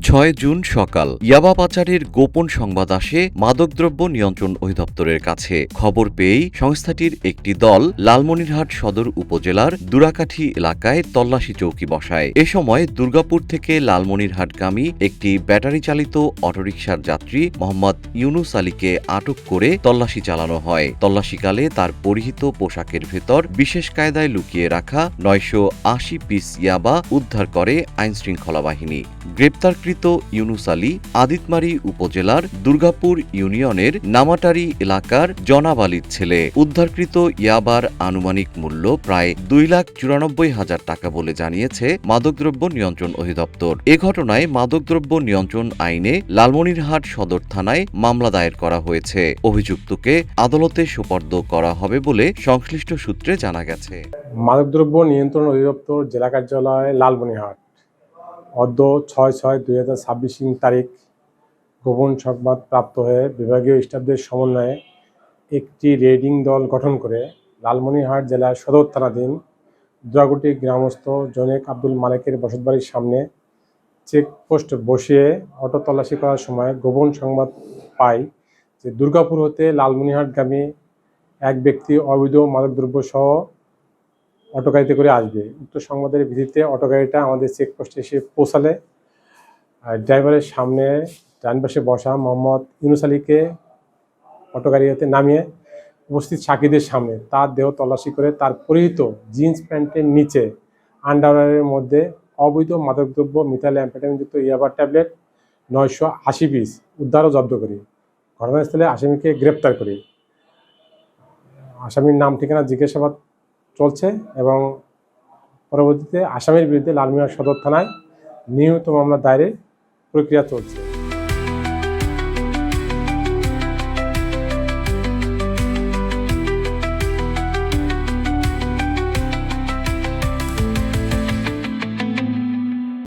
৬ June সকাল ইয়াবা পাচারের গোপন সংবাদ আসে মাদকদ্রব্য নিয়ন্ত্রণ অধিদপ্তরের কাছে। খবর পেয়েই সংস্থাটির একটি দল লালমনিরহাট সদর উপজেলার দুরাকাঠি এলাকায় তল্লাশি চৌকি বসায়। এ সময় দুর্গাপুর থেকে লালমনিরহাটগামী একটি ব্যাটারি চালিত অটোরিকশার যাত্রী মোহাম্মদ ইউনুস আলীকে আটক করে তল্লাশি চালানো হয়। তল্লাশিকালে তার পরিহিত পোশাকের ভেতর বিশেষ কায়দায় লুকিয়ে রাখা ৯৮০ পিস ইয়াবা উদ্ধার করে আইনশৃঙ্খলা বাহিনী। গ্রেপ্তারকৃত ইউনুস আলী আদিতমারী উপজেলার দুর্গাপুর ইউনিয়নের নামাটারি এলাকার জনাব আলীর ছেলে। উদ্ধারকৃত ইয়াবার আনুমানিক মূল্য প্রায় ২,৯৪,০০০ টাকা বলে জানিয়েছে মাদকদ্রব্য নিয়ন্ত্রণ অধিদপ্তর। এ ঘটনায় মাদকদ্রব্য নিয়ন্ত্রণ আইনে লালমনিরহাট সদর থানায় মামলা দায়ের করা হয়েছে। অভিযুক্তকে আদালতে সোপর্দ করা হবে বলে সংশ্লিষ্ট সূত্রে জানা গেছে। মাদকদ্রব্য নিয়ন্ত্রণ অধিদপ্তর জেলা কার্যালয় লালমনিরহাট অদ্য ৬/৬/২০২৬ তারিখ গোপন সংবাদ প্রাপ্ত হয়ে বিভাগীয় স্টাফদের সমন্বয়ে একটি রেডিং দল গঠন করে লালমনিরহাট জেলার সদর থানাধীন দুরাকুটি গ্রামস্থ জনেক আব্দুল মালেকের বসতবাড়ির সামনে চেকপোস্ট বসিয়ে অটো তল্লাশি করার সময় গোপন সংবাদ পাই যে দুর্গাপুর হতে লালমনিরহাটগামী এক ব্যক্তি অবৈধ মাদকদ্রব্য সহ অটো গাড়িতে করে আসবে। উক্ত সংবাদের ভিত্তিতে অটো গাড়িটা আমাদের চেকপোস্টে এসে পৌঁছালে ড্রাইভারের সামনে ডান পাশে বসা মোহাম্মদ ইউনুস আলীকে অটো গাড়ি হতে নামিয়ে উপস্থিত সাক্ষীদের সামনে তার দেহ তল্লাশি করে তার পরিহিত জিন্স প্যান্টের নিচে আন্ডারওয়্যারের মধ্যে অবৈধ মাদকদ্রব্য মিথাইল অ্যাম্ফেটামিনযুক্ত ইয়াবা ট্যাবলেট ৯৮০ পিস উদ্ধার ও জব্দ করি। ঘটনাস্থলে আসামিকে গ্রেপ্তার করি। আসামির নাম ঠিকানা জিজ্ঞাসাবাদ চলছে এবং পরবর্তীতে আসামির বিরুদ্ধে লালমনিরহাট সদর থানায় নিয়মিত মামলা দায়েরের প্রক্রিয়া চলছে।